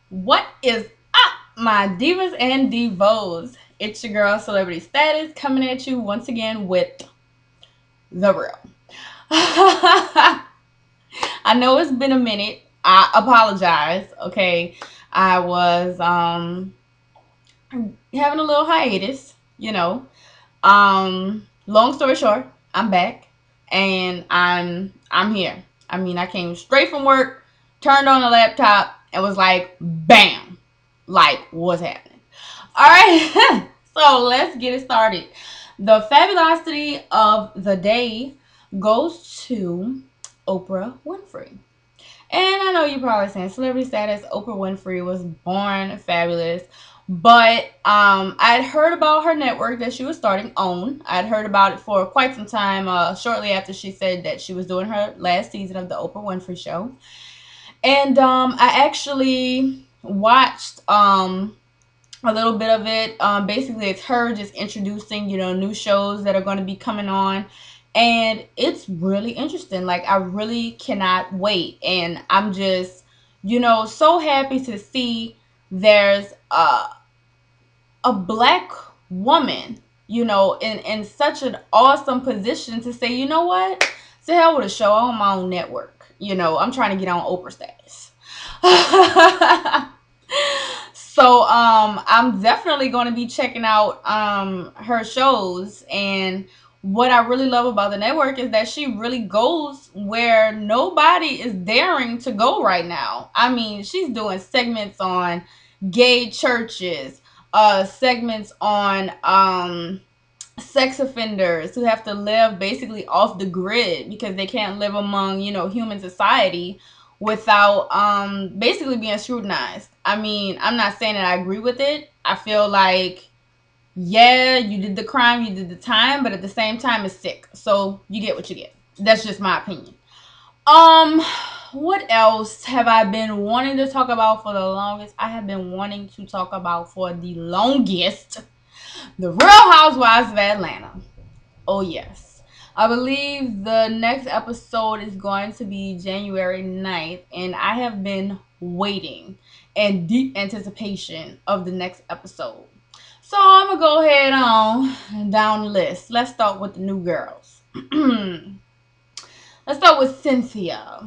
What is up, my divas and divos? It's your girl, Celebrity Status, coming at you once again with the real. I know it's been a minute. I apologize. Okay, I was having a little hiatus. Long story short, I'm back and I'm here. I mean, I came straight from work, turned on the laptop, and was like, bam, like what's happening? All right, so let's get it started. The fabulosity of the day goes to Oprah Winfrey. And I know you're probably saying celebrity status, Oprah Winfrey was born fabulous. But I'd heard about her network that she was starting OWN. I'd heard about it for quite some time, shortly after she said that she was doing her last season of the Oprah Winfrey Show. And I actually watched a little bit of it. Basically, it's her just introducing, new shows that are going to be coming on. And it's really interesting. Like, I really cannot wait. And I'm just, so happy to see there's a black woman, in such an awesome position to say, you know what? To hell with a show. I'm on my own network. I'm trying to get on Oprah status. So I'm definitely going to be checking out her shows. And what I really love about the network is that she really goes where nobody is daring to go right now. I mean, she's doing segments on gay churches, segments on sex offenders who have to live basically off the grid because they can't live among, human society without basically being scrutinized. I mean, I'm not saying that I agree with it. I feel like, yeah, you did the crime, you did the time, but at the same time, it's sick. So you get what you get. That's just my opinion. What else have I been wanting to talk about for the longest? I have been wanting to talk about for the longest the Real Housewives of Atlanta. Oh, yes. I believe the next episode is going to be January 9th, and I have been waiting in deep anticipation of the next episode. So I'm going to go ahead on down the list. Let's start with the new girls. Let's start with Cynthia.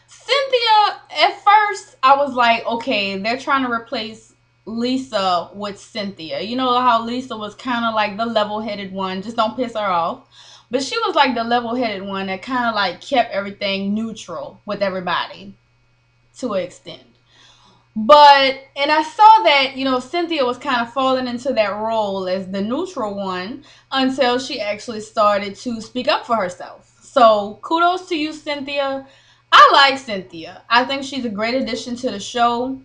Cynthia, at first, I was like, okay, they're trying to replace Lisa with Cynthia. You know how Lisa was kind of like the level-headed one. Just don't piss her off. But she was like the level-headed one that kind of like kept everything neutral with everybody to an extent. And I saw that, Cynthia was kind of falling into that role as the neutral one until she actually started to speak up for herself. So kudos to you, Cynthia. I like Cynthia. I think she's a great addition to the show.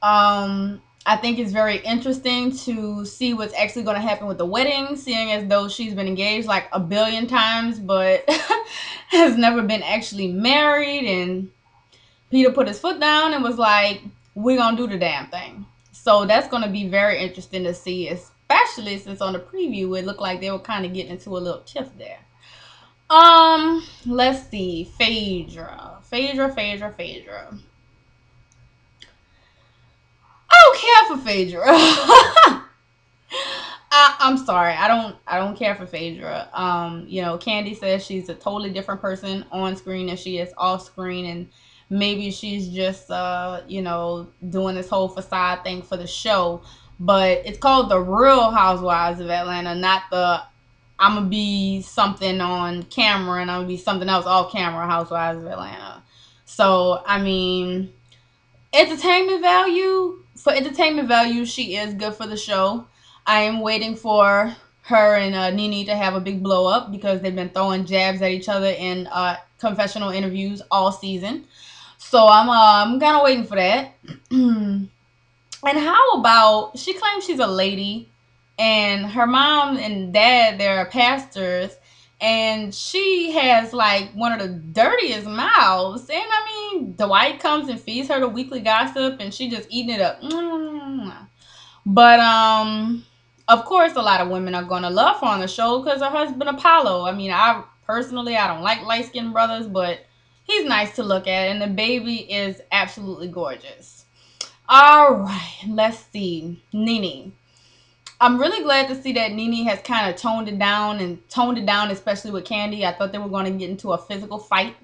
I think it's very interesting to see what's actually going to happen with the wedding, seeing as though she's been engaged like a billion times, but has never been actually married. And Peter put his foot down and was like, we're going to do the damn thing. So that's going to be very interesting to see, especially since on the preview, it looked like they were kind of getting into a little tiff there. Let's see. Phaedra. I don't care for Phaedra. I'm sorry. I don't care for Phaedra. Candy says she's a totally different person on screen than she is off screen, and maybe she's just doing this whole facade thing for the show. But it's called The Real Housewives of Atlanta, not the I'm gonna be something on camera and I'm gonna be something else off camera Housewives of Atlanta. So I mean, entertainment value, she is good for the show. I am waiting for her and Nene to have a big blow up because they've been throwing jabs at each other in confessional interviews all season. So I'm kind of waiting for that. And how about, she claims she's a lady and her mom and dad, they're pastors, and she has like one of the dirtiest mouths. And I mean, Dwight comes and feeds her the weekly gossip and she just eating it up. But of course a lot of women are gonna love her on the show because her husband Apollo. I mean, I don't like light-skinned brothers, but he's nice to look at, and the baby is absolutely gorgeous. All right, let's see. Nene. I'm really glad to see that Nene has kind of toned it down, especially with Candy. I thought they were going to get into a physical fight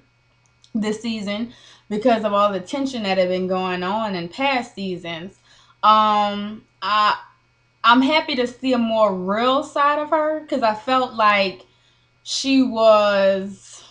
this season because of all the tension that had been going on in past seasons. I'm happy to see a more real side of her because she was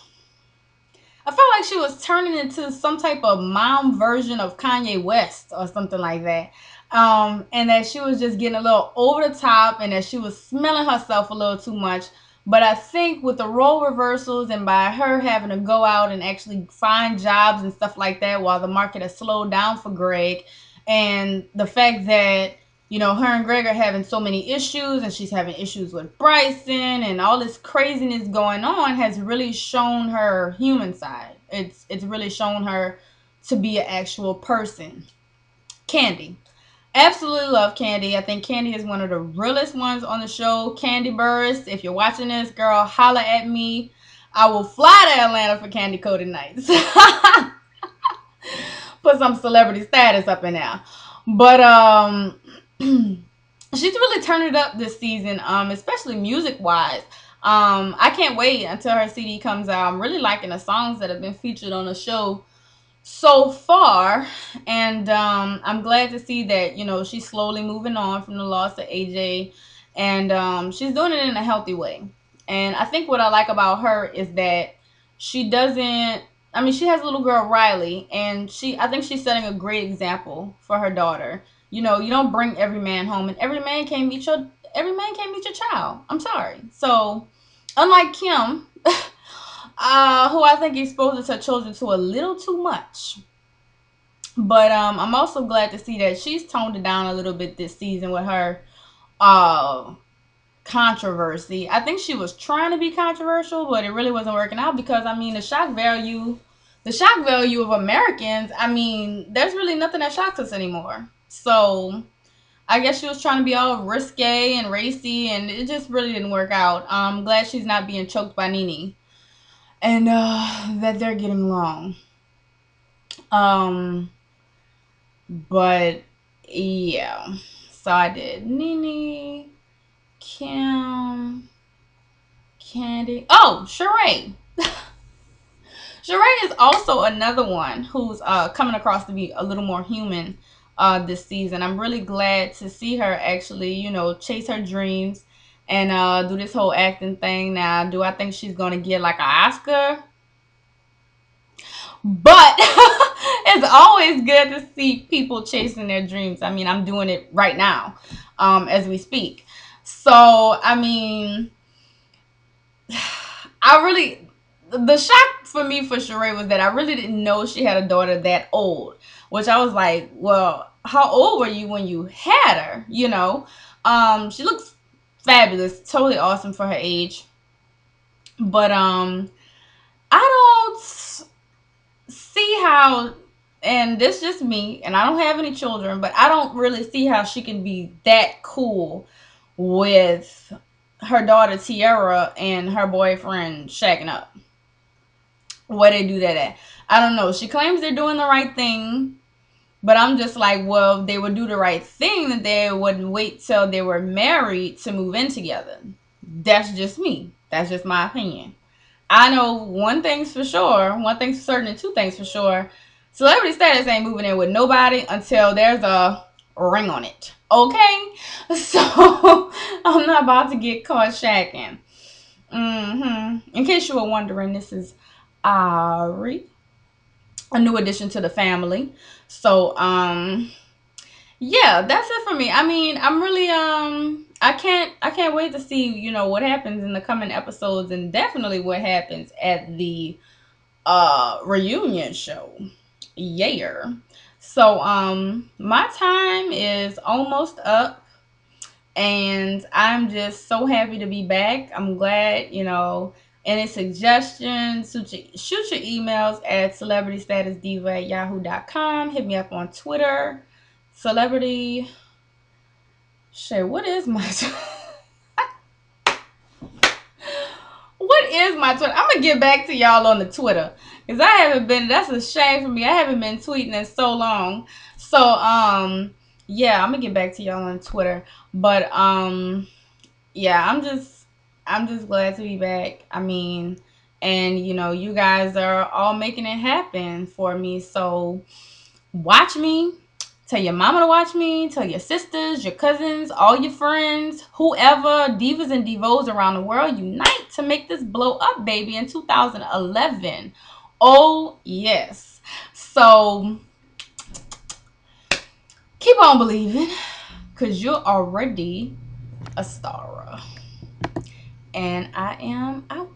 I felt like she was turning into some type of mom version of Kanye West or something like that. And that she was just getting a little over the top and that she was smelling herself a little too much. But I think with the role reversals and by her having to go out and actually find jobs and stuff like that while the market has slowed down for Greg, and the fact that, her and Greg are having so many issues and she's having issues with Bryson and all this craziness going on has really shown her human side. It's really shown her to be an actual person. Candy. Absolutely love Candy. I think Candy is one of the realest ones on the show. Candy Burris, if you're watching this, girl, holla at me. I will fly to Atlanta for Candy Coated Nights. Put some celebrity status up in there. But she's really turned it up this season, especially music-wise. I can't wait until her CD comes out. I'm really liking the songs that have been featured on the show so far, and I'm glad to see that she's slowly moving on from the loss of AJ, and she's doing it in a healthy way. And I think what I like about her is that she doesn't. I mean, she has a little girl Riley, and I think she's setting a great example for her daughter. You don't bring every man home, and every man can't meet your child. I'm sorry. So, unlike Kim, who I think exposes her children to a little too much. But I'm also glad to see that she's toned it down a little bit this season with her controversy. I think she was trying to be controversial, but it really wasn't working out because, I mean, the shock value of Americans, I mean, there's really nothing that shocks us anymore. So I guess she was trying to be all risque and racy, and it just really didn't work out. I'm glad she's not being choked by Nene, and that they're getting along. But yeah, so I did Nene, Kim, Candy. Oh, Sheree. Sheree is also another one who's coming across to be a little more human this season. I'm really glad to see her actually, chase her dreams and do this whole acting thing. Now, do I think she's going to get like an Oscar? But it's always good to see people chasing their dreams. I mean, I'm doing it right now as we speak. So, I mean, the shock for me for Sheree was that I really didn't know she had a daughter that old. Which I was like, well, how old were you when you had her? She looks fabulous, totally awesome for her age. But I don't see how, and this is just me, and I don't have any children, but I don't really see how she can be that cool with her daughter Tiara and her boyfriend shacking up. Where they do that at? I don't know. She claims they're doing the right thing, but I'm just like, well, if they would do the right thing, then they wouldn't wait till they were married to move in together. That's just me. That's just my opinion. I know one thing's for sure, one thing's for certain, and two things for sure. Celebrity status ain't moving in with nobody until there's a ring on it. Okay? So, I'm not about to get caught shacking. In case you were wondering, this is Ari, a new addition to the family. So, yeah, that's it for me. I mean, I'm really, I can't wait to see, what happens in the coming episodes, and definitely what happens at the reunion show. Yeah. So, my time is almost up, and I'm just so happy to be back. I'm glad, any suggestions, shoot your emails at celebritystatusdiva@yahoo.com. Hit me up on Twitter. Celebrity. Shit, what is my what is my Twitter? I'm gonna get back to y'all on the Twitter, because I haven't been. That's a shame for me. I haven't been tweeting in so long. So yeah, I'm gonna get back to y'all on Twitter. But yeah, I'm just glad to be back. I mean, and you guys are all making it happen for me. So watch me. Tell your mama to watch me. Tell your sisters, your cousins, all your friends, whoever, divas and divos around the world, unite to make this blow up, baby, in 2011. Oh, yes. So keep on believing because you're already a star. And I am out.